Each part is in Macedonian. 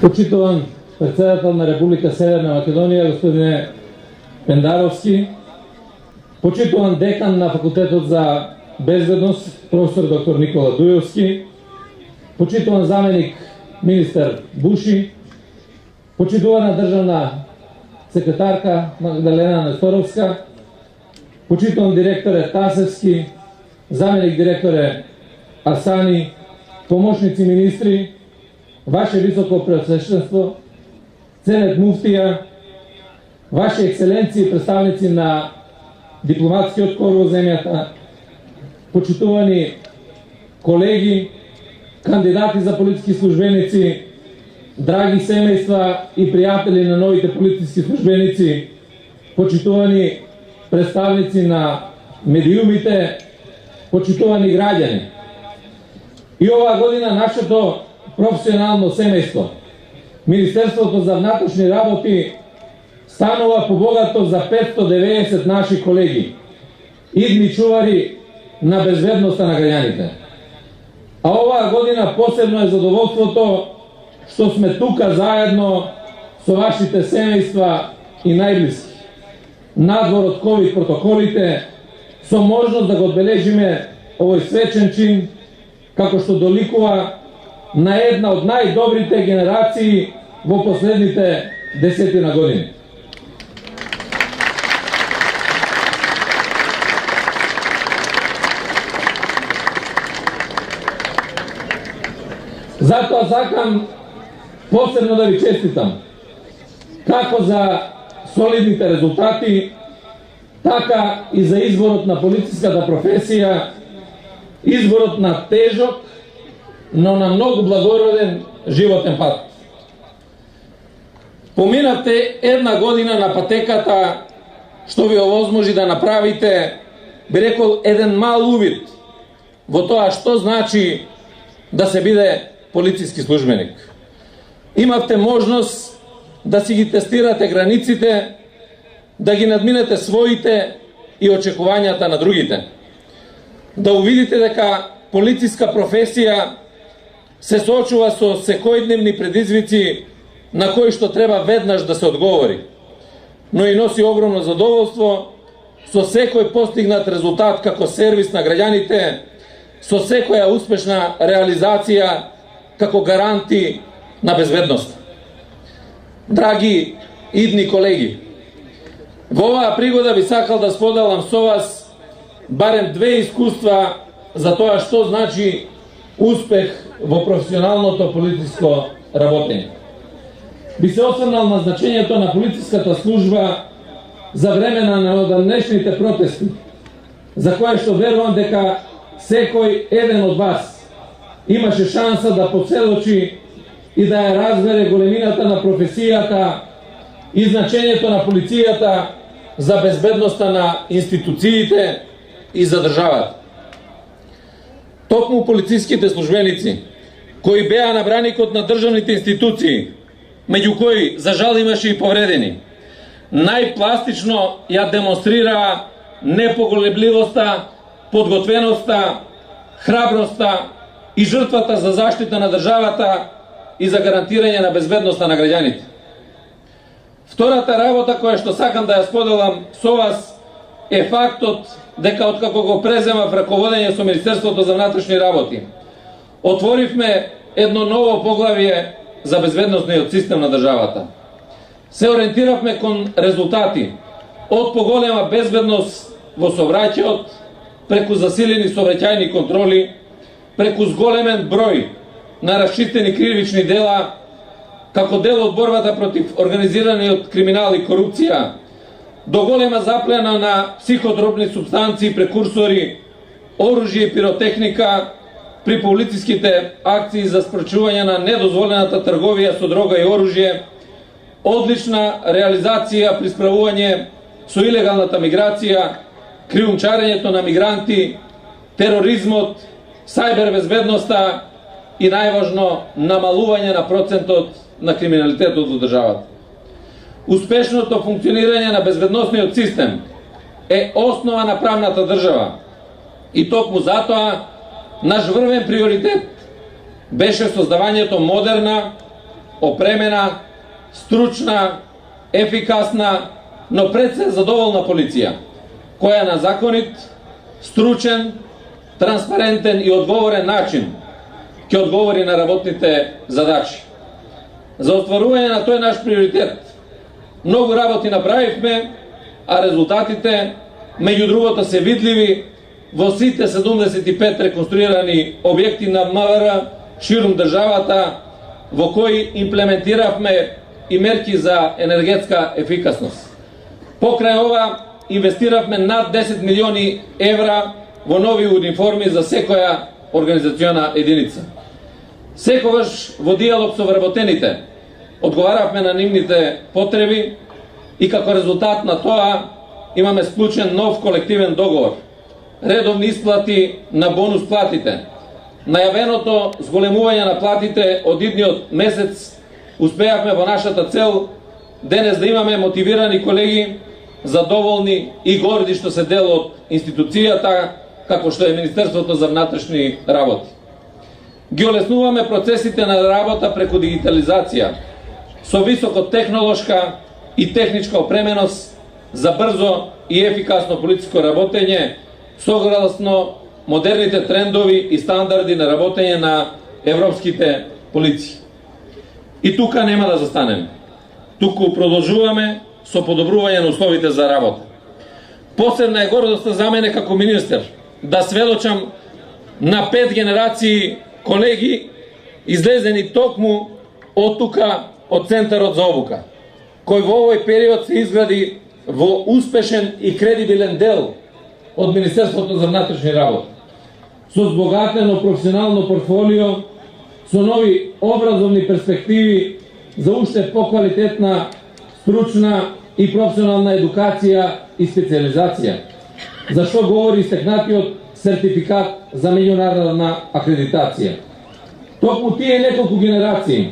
Почитуван председател на Република Северна Македонија, господине Пендаровски, почитуван декан на Факултетот за безбедност, професор доктор Никола Дујовски, почитуван заменик министар Буши, почитувана државна секретарка Магдалена Несторовска, почитуван директоре Тасевски, заменик директоре Асани, помошници министри, Ваше високо преосвещенство, ценет муфтија, Ваши екселенции, представници на дипломатскиот кор во земјата, почитувани колеги, кандидати за политички службеници, драги семејства и пријатели на новите политички службеници, почитувани представници на медиумите, почитувани граѓани. И оваа година нашето професионално семејство, Министерството за внатрешни работи, станува побогато за 590 наши колеги, идни чувари на безбедноста на граѓаните. А оваа година посебно е задоволството што сме тука заедно со вашите семејства и најблиски, надвор од ковид протоколите, со можност да го одбележиме овој свечен чин, како што доликува на една од најдобрите генерации во последните 10 години. Затоа сакам посебно да ви честитам, како за солидните резултати, така и за изборот на полициската професија, изборот на тежок, но на многу благороден животен пат. Поминавте една година на патеката, што ви овозможи да направите, би рекол, еден мал увид во тоа што значи да се биде полициски службеник. Имавте можност да си ги тестирате границите, да ги надминете своите и очекувањата на другите. Да увидите дека полициска професија се соочува со секојдневни предизвици на кои што треба веднаш да се одговори, но и носи огромно задоволство со секој постигнат резултат како сервис на граѓаните, со секоја успешна реализација како гаранти на безбедност. Драги идни колеги, во оваа пригода би сакал да споделам со вас барем две искуства за тоа што значи успех во професионалното политичко работење. Би се осврнал на значењето на полициската служба за време на одамнешните протести, за кое што верувам дека секој еден од вас имаше шанса да поседочи и да ја разбере големината на професијата и значењето на полицијата за безбедноста на институциите и за државата. Токму полициските службеници, кои беа на браникот на државните институции, меѓу кои, за жал, имаше и повредени, најпластично ја демонстрираа непоголебливоста, подготвеноста, храброста и жртвата за заштита на државата и за гарантирање на безбедноста на граѓаните. Втората работа која што сакам да ја споделам со вас е фактот дека откако го преземав раководење со Министерството за внатрешни работи, отворивме едно ново поглавје за безбедносниот систем на државата. Се ориентиравме кон резултати од поголема безбедност во сообраќајот, преку засилени сообраќајни контроли, преку зголемен број на расчистени кривични дела, како дел од борбата против организираниот криминал и корупција, до голема заплена на психотропни супстанции, прекурсори, оружје и пиротехника, при полициските акции за спречување на недозволената трговија со дрога и оружје, одлична реализација при справување со илегалната миграција, криумчарењето на мигранти, тероризмот, сајбер безбедноста и најважно намалување на процентот на криминалитетот во државата. Успешното функционирање на безбедносниот систем е основа на правната држава и токму затоа наш врвен приоритет беше создавањето модерна, опремена, стручна, ефикасна, но пред се задоволна полиција, која на законит, стручен, транспарентен и одговорен начин ќе одговори на работните задачи. За остварување на тој наш приоритет многу работи направивме, а резултатите меѓу другото се видливи во сите 75 реконструирани објекти на МВР ширум државата, во кои имплементиравме и мерки за енергетска ефикасност. Покрај ова инвестиравме над 10 милиони евра во нови униформи за секоја организациона единица. Секогаш во диалог со вработените одговаравме на нивните потреби и како резултат на тоа имаме склучен нов колективен договор, редовни исплати на бонус платите. Најавеното зголемување на платите од идниот месец успеавме во нашата цел денес да имаме мотивирани колеги, задоволни и горди што се дел од институцијата како што е Министерството за внатрешни работи. Ги олеснуваме процесите на работа преку дигитализација со високотехнолошка и техничка опременост за брзо и ефикасно полициско работење согласно модерните трендови и стандарди на работење на европските полиции. И тука нема да застанеме. Туку продолжуваме со подобрување на условите за работа. Посебна е гордоста за мене како министер да сведочам на 5 генерации колеги излезени токму од тука од Центарот за обука, кој во овој период се изгради во успешен и кредибилен дел од Министерството за внатрешни работи, со збогатено професионално портфолио, со нови образовни перспективи за уште поквалитетна, стручна и професионална едукација и специализација, за што говори истекнатиот сертификат за меѓународна акредитација. Токму тие неколку генерации,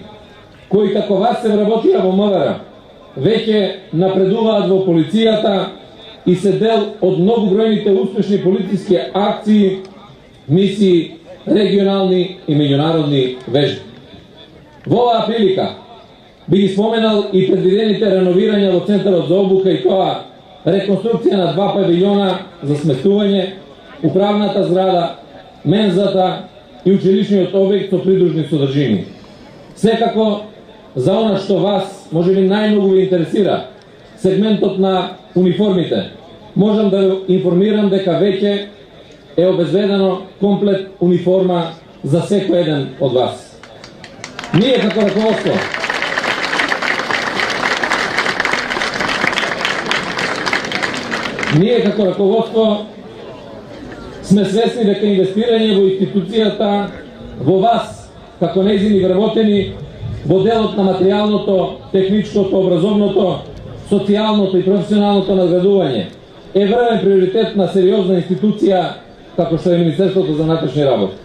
кои како вас се вработија во МВР, веќе напредуваат во полицијата и се дел од многу бројните успешни полициски акции, мисии, регионални и меѓународни вежби. Во оваа прилика би ги споменал и предвидените реновирања во Центарот за обука и тоа реконструкција на 2 павилјона за сместување, управната зграда, мензата и училишниот објект со придружни содржини. Секако, за она што вас можеби најмногу ви интересира, сегментот на униформите, можам да информирам дека веќе е обезбедено комплет униформа за секој еден од вас. Ние како раководство сме свесни дека инвестирање во институцијата, во вас, како нејзини вработени, во делот на материјалното, техничкото, образовното, социјалното и професионалното наградување е врвен приоритет на сериозна институција како што е Министерството за внатрешни работи.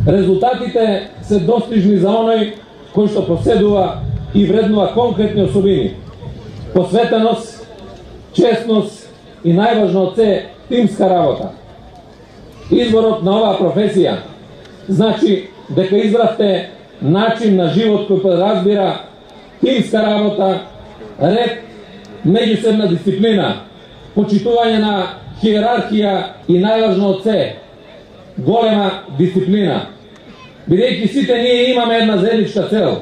Резултатите се достижни за оној кој што поседува и вреднува конкретни особини: посветеност, честност и најважно од се тимска работа. Изборот на оваа професија значи дека избравте начин на живот кој подразбира тимска работа, ред, меѓусебна дисциплина, почитување на хиерархија и најважно од се голема дисциплина. Бидејќи сите ние имаме една заедничка цел,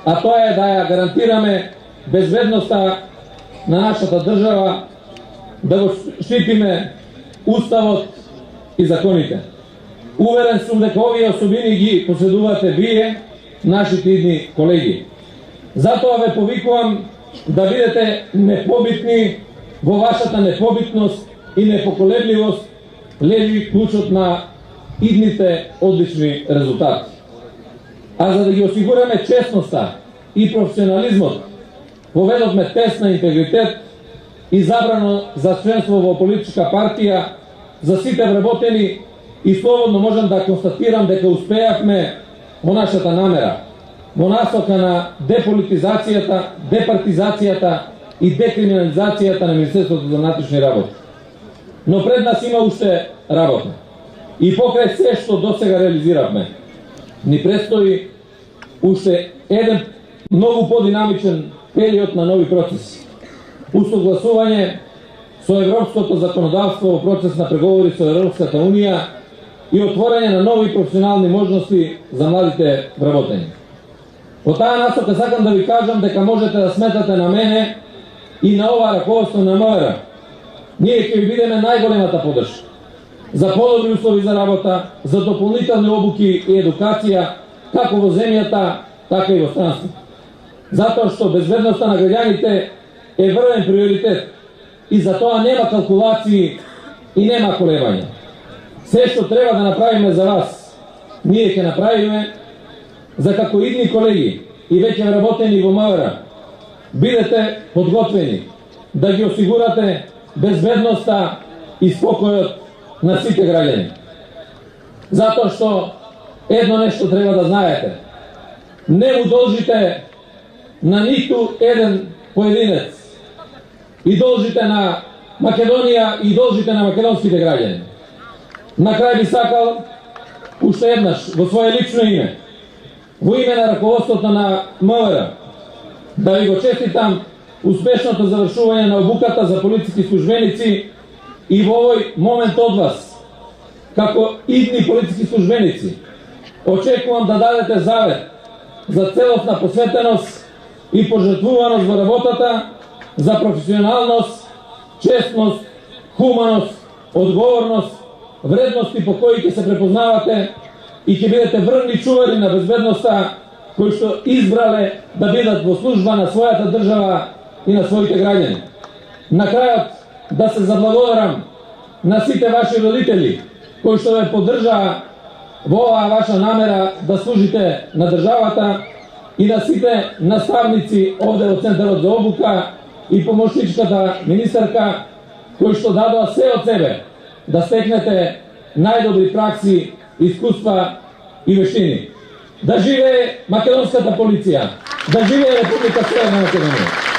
а тоа е да ја гарантираме безбедноста на нашата држава, да го штитиме уставот и законите. Уверен сум дека овие особини ги поседувате вие, нашите идни колеги. Затоа ве повикувам да бидете непобитни. Во вашата непобитност и непоколебливост лежи клучот на идните одлични резултати. А за да ги осигураме честноста и професионализмот, поведовме тест на интегритет и забрано за членство во политичка партија за сите вработени и слободно можам да констатирам дека успеавме во нашата намера, во насока на деполитизацијата, департизацијата и декриминализацијата на Министерството за внатрешни работи. Но пред нас има уште работа. И покрај се што досега реализиравме, ни престои уште еден mnogo подинамичен период на нови процеси. Усогласување со европското законодавство во процес на преговори со Европската Унија и отворање на нови професионални можности за младите вработени. По таа насока сакам да ви кажам дека можете да сметате на мене и на ова раководство на МВР. Ние ќе ви бидеме најголемата поддршка за подобри услови за работа, за дополнителни обуки и едукација како во земјата, така и во странството. Затоа што безбедноста на граѓаните е врвен приоритет и за тоа нема калкулации и нема колебање. Се што треба да направиме за вас, ние ќе направиме, за како идни колеги и веќе вработени во МВР, бидете подготвени да ги осигурате безбедноста и спокојот на сите граѓани. Затоа што едно нешто треба да знаете. Не му должите на ниту еден поединец. И должите на Македонија и должите на македонските граѓани. На крај би сакал уште еднаш во свое лично име, во име на раководството на МВР, да ви го честитам успешното завршување на обуката за полициски службеници и во овој момент од вас, како идни полициски службеници, очекувам да дадете завет за целосна посветеност и пожртвуваност во работата, за професионалност, честност, хуманост, одговорност, вредности по кои ќе се препознавате и ќе бидете врвни чувари на безбедноста кои што избрале да бидат во служба на својата држава и на своите граѓани. На крајот да се заблагодарам на сите ваши родители кои што ве поддржаа во оваа ваша намера да служите на државата и на сите наставници овде во Центарот за обука и помошничката министарка кои што дадоа се од себе да стекнете најдобри пракси, искуства и вештини. Да живее македонската полиција, да живее Република Северна Македонија.